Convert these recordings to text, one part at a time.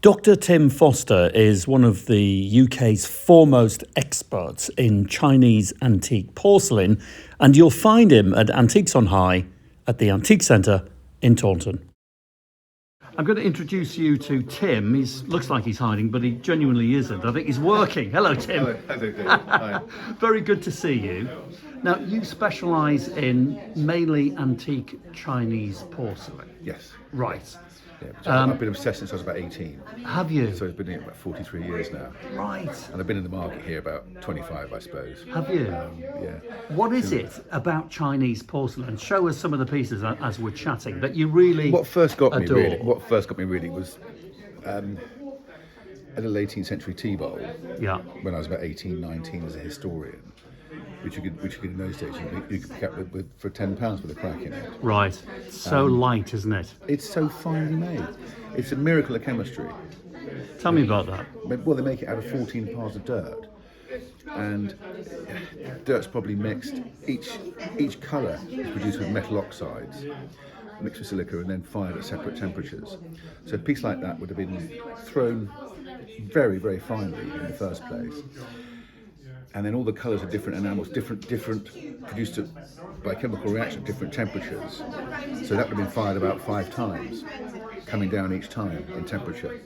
Dr. Tim Foster is one of the UK's foremost experts in Chinese antique porcelain, and you'll find him at Antiques on High at the Antique Centre in Taunton. I'm going to introduce you to Tim. He looks like he's hiding, but he genuinely isn't. I think he's working. Hello, Tim. Hello. Hi. Very good to see you. Now, you specialise in mainly antique Chinese porcelain. Yes. Right. Yeah, I've been obsessed since I was about 18. Have you? So I've been here about 43 years now. Right. And I've been in the market here about 25, I suppose. Have you? Yeah. What is it about Chinese porcelain? Show us some of the pieces as we're chatting that you really What first got adore. me really was a little 18th century tea bowl. Yeah. When I was about 18, 19 as a historian, which you could in those days you could pick up for £10 with a crack in it. Right. So light, isn't it? It's so finely made. It's a miracle of chemistry. Tell me about that. Well, they make it out of 14 piles of dirt, and dirt's probably mixed. Each colour is produced with metal oxides, mixed with silica, and then fired at separate temperatures. So a piece like that would have been thrown very, very finely in the first place. And then all the colours of different enamels, different produced by chemical reaction at different temperatures. So that would have been fired about 5 times, coming down each time in temperature.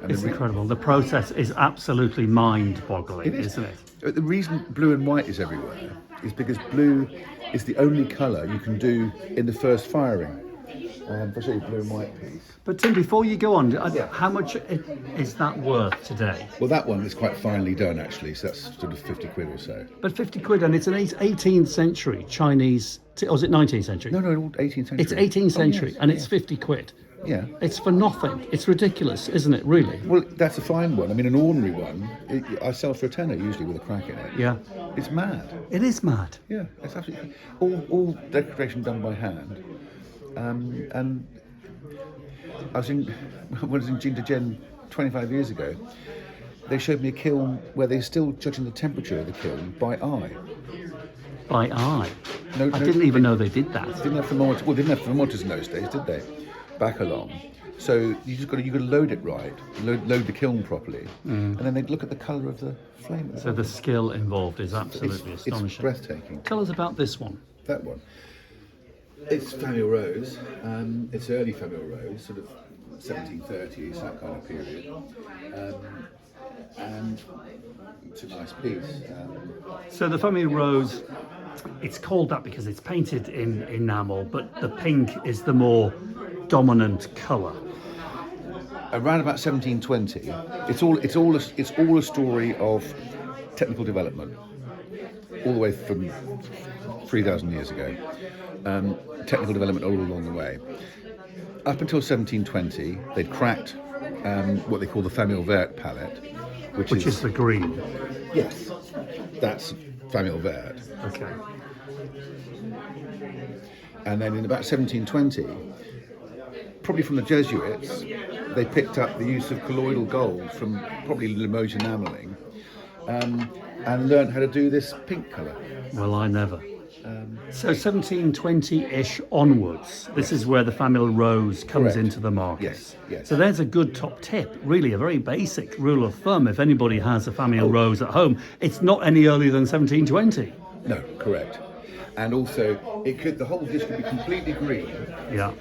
It's incredible. The process is absolutely mind-boggling, isn't it? The reason blue and white is everywhere is because blue is the only colour you can do in the first firing. I'll show you a blue and white piece. But Tim, before you go on, how much is that worth today? Well, that one is quite finely done, actually, so that's sort of 50 quid or so. But 50 quid, and it's an 18th century Chinese, or is it 19th century? No, 18th century. It's 18th century, yes, and it's 50 quid. Yeah. It's for nothing. It's ridiculous, isn't it, really? Well, that's a fine one. I mean, an ordinary one, I sell for a tenner usually with a crack in it. Yeah. It's mad. It is mad. Yeah, it's absolutely all decoration done by hand. And when I was in Jindagen 25 years ago, they showed me a kiln where they're still judging the temperature of the kiln by eye. By eye? I No, didn't even know they did that. Didn't have thermometers. Well, didn't have thermometers in those days, did they? Back along. So you got to load it right, load the kiln properly, and then they'd look at the colour of the flame. So the skill involved is absolutely astonishing. It's breathtaking. Tell us about this one. That one. It's Famille Rose. It's early Famille Rose, sort of 1730s, that kind of period. And it's a nice piece. So the Famille Rose, it's called that because it's painted in enamel, but the pink is the more dominant colour. Around about 1720, it's all a story of technical development, all the way from 3,000 years ago. Technical development all along the way. Up until 1720, they'd cracked what they call the Famille Verte palette, which is the green. Yes, that's Famille Verte. Okay. And then in about 1720, probably from the Jesuits, they picked up the use of colloidal gold from probably Limoges enamelling, and learned how to do this pink colour. Well, I never. So 1720-ish onwards, this is where the Famille Rose comes Correct. into the market. Yes. So there's a good top tip, really a very basic rule of thumb. If anybody has a Famille Rose at home, it's not any earlier than 1720. No, correct. And also, the whole dish could be completely green. Yeah.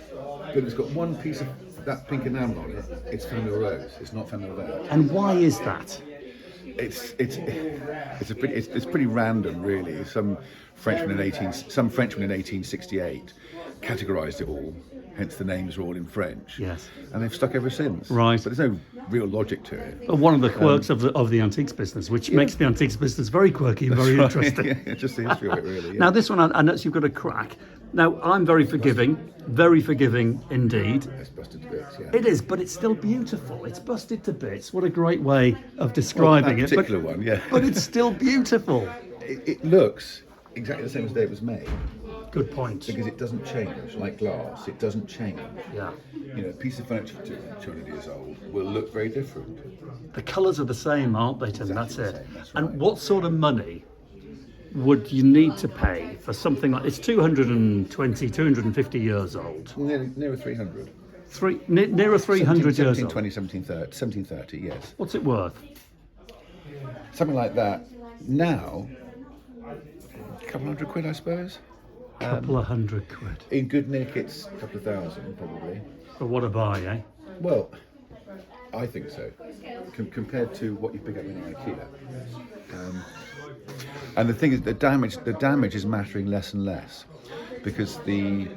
But it's got one piece of that pink enamel on it. It's Famille Rose. It's not Famille Verte. And why is that? It's pretty random, really. Some Frenchman in 1868 categorised it all. Hence the names are all in French. Yes. And they've stuck ever since. Right. But there's no real logic to it. One of the quirks of the antiques business, which makes the antiques business very quirky and very interesting. Yeah, just the history of it, really. Yeah. Now this one, I notice you've got a crack. Now I'm very forgiving indeed. It's busted to bits, yeah. It is, but it's still beautiful. It's busted to bits. What a great way of describing that particular one, yeah. But it's still beautiful. It looks exactly the same as the day it was made. Good point. Because it doesn't change, like glass. It doesn't change. Yeah. You know, a piece of furniture 200 years old will look very different. The colours are the same, aren't they, Tim? Exactly That's the it. same, that's And right. what sort of money would you need to pay for something like it's 220, 250 years old? Near 300. Nearer 300 years 1720, old. 1730, yes. What's it worth? Something like that. Now, a couple hundred quid, I suppose. Couple of £100. In good nick, it's a couple of thousand, probably. But what a buy, eh? Well, I think so. Compared to what you pick up in IKEA. And the thing is, the damage is mattering less and less, because the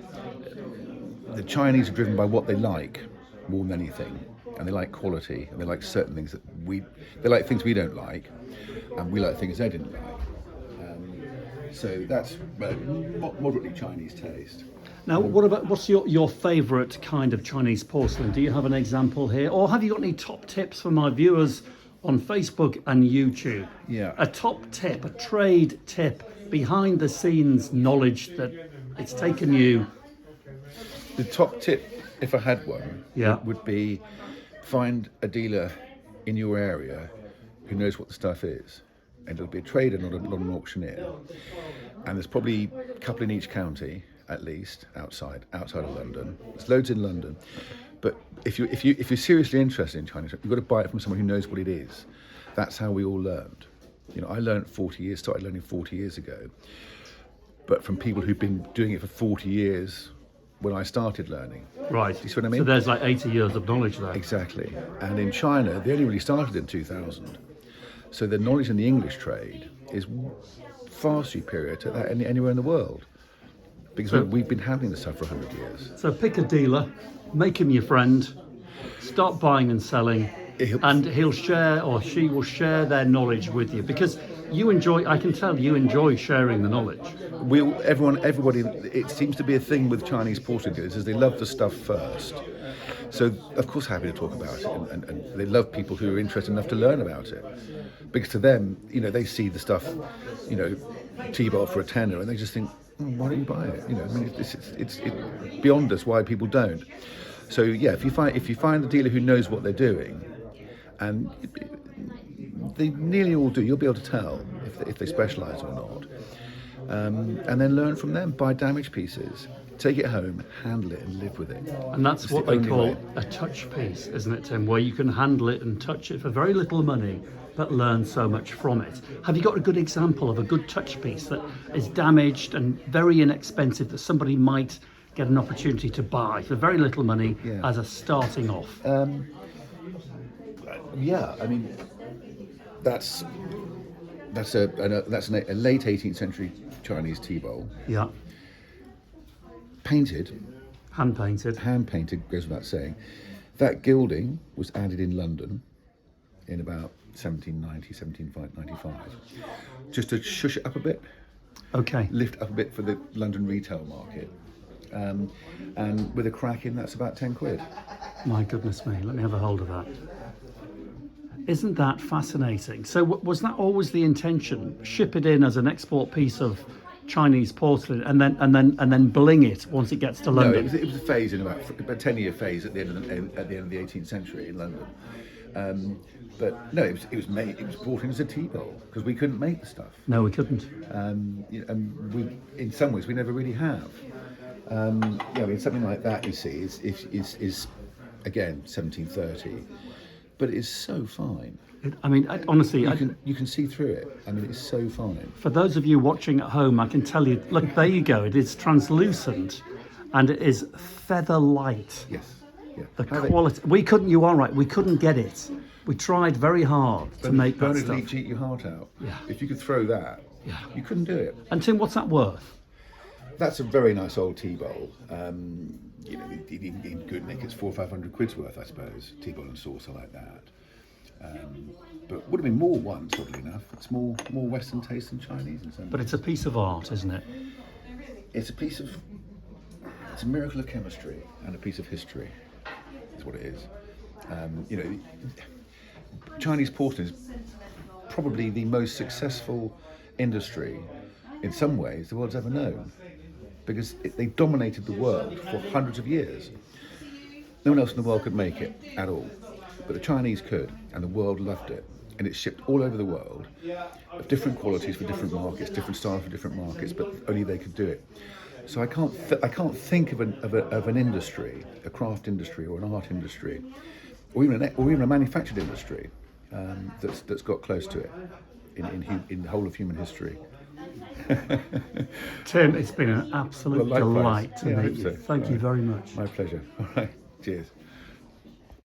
Chinese are driven by what they like more than anything, and they like quality, and they like certain things that they like things we don't like, and we like things they didn't like. So that's moderately Chinese taste. Now, what's your favourite kind of Chinese porcelain? Do you have an example here? Or have you got any top tips for my viewers on Facebook and YouTube? Yeah. A top tip, a trade tip, behind the scenes knowledge that it's taken you. The top tip, if I had one, would be find a dealer in your area who knows what the stuff is. And it'll be a trader, not an auctioneer. And there's probably a couple in each county, at least, outside of London. There's loads in London. But if you're seriously interested in Chinese, you've got to buy it from someone who knows what it is. That's how we all learned. You know, I started learning 40 years ago. But from people who've been doing it for 40 years when I started learning. Right. Do you see what I mean? So there's like 80 years of knowledge there. Exactly. And in China, they only really started in 2000. So the knowledge in the English trade is far superior to that anywhere in the world. Because we've been having this stuff for 100 years. So pick a dealer, make him your friend, start buying and selling, and he'll share, or she will share their knowledge with you. Because I can tell you enjoy sharing the knowledge. Everybody, it seems to be a thing with Chinese porcelain dealers, is they love the stuff first. So, of course, happy to talk about it, and they love people who are interested enough to learn about it. Because to them, you know, they see the stuff, you know, T-bar for a tenner, and they just think, why don't you buy it? You know, I mean, it's beyond us why people don't. So, yeah, if you find a dealer who knows what they're doing, and they nearly all do, you'll be able to tell if they specialise or not. And then learn from them, buy damaged pieces, take it home, handle it, and live with it. And that's what they call a touch piece, isn't it, Tim? Where you can handle it and touch it for very little money, but learn so much from it. Have you got a good example of a good touch piece that is damaged and very inexpensive that somebody might get an opportunity to buy for very little money as a starting off? Yeah, I mean, that's a late 18th century Chinese tea bowl. Yeah. Painted. Hand painted. Hand painted, goes without saying. That gilding was added in London in about 1795, just to shush it up a bit. Okay. Lift up a bit for the London retail market. And with a crack in, that's about 10 quid. My goodness me, let me have a hold of that. Isn't that fascinating? So was that always the intention? Ship it in as an export piece of Chinese porcelain, and then bling it once it gets to London. No, it was a phase in about a 10-year phase at the end of the 18th century in London. But no, it was brought in as a tea bowl because we couldn't make the stuff. No, we couldn't. And we, in some ways, we never really have. I mean, something like that, you see, is again 1730, but it's so fine. Honestly, you can see through it. I mean, it's so fine. For those of you watching at home, I can tell you, look, there you go. It is translucent, and it is feather light. Yes. Yeah. The quality. We couldn't get it. We tried very hard to make that stuff. Bernard Leach eat your heart out. Yeah. If you could throw that, you couldn't do it. And Tim, what's that worth? That's a very nice old tea bowl. In good nick, it's 400 or 500 quid's worth, I suppose. Tea bowl and saucer like that. But would have been more once, oddly enough. It's more Western taste than Chinese in some ways. But it's a piece of art, isn't it? It's a miracle of chemistry and a piece of history. Is what it is. Chinese porcelain is probably the most successful industry, in some ways, the world's ever known, because they dominated the world for hundreds of years. No one else in the world could make it at all, but the Chinese could, and the world loved it. And it's shipped all over the world, of different qualities for different markets, different styles for different markets, but only they could do it. So I can't think of an industry, a craft industry or an art industry, or even a manufactured industry that's got close to it in the whole of human history. Tim, it's been an absolute Well, likewise. delight to Yeah, I meet hope you. so. Thank you very much. My pleasure. All right. Cheers.